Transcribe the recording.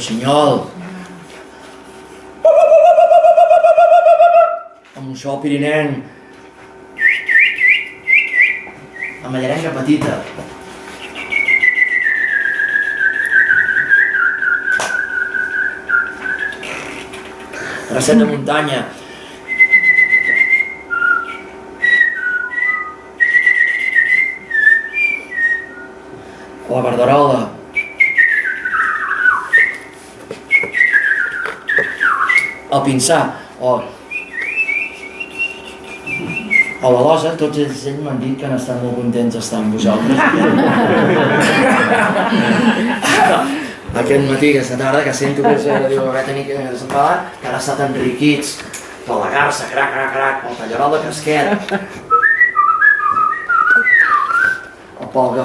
rossinyol. Amb un so pirinenc. Amb allarenga petita. Bracet de muntanya. La verderola. El pinsà. A la losa, tots ells m'han dit que han estat molt contents d'estar amb vosaltres. Aquest matí, aquesta tarda, que sento que diu haver tenir que desenfadat, que han estat enriquits per la garsa, crac, crac, crac, pel tallarol de casquet, el pel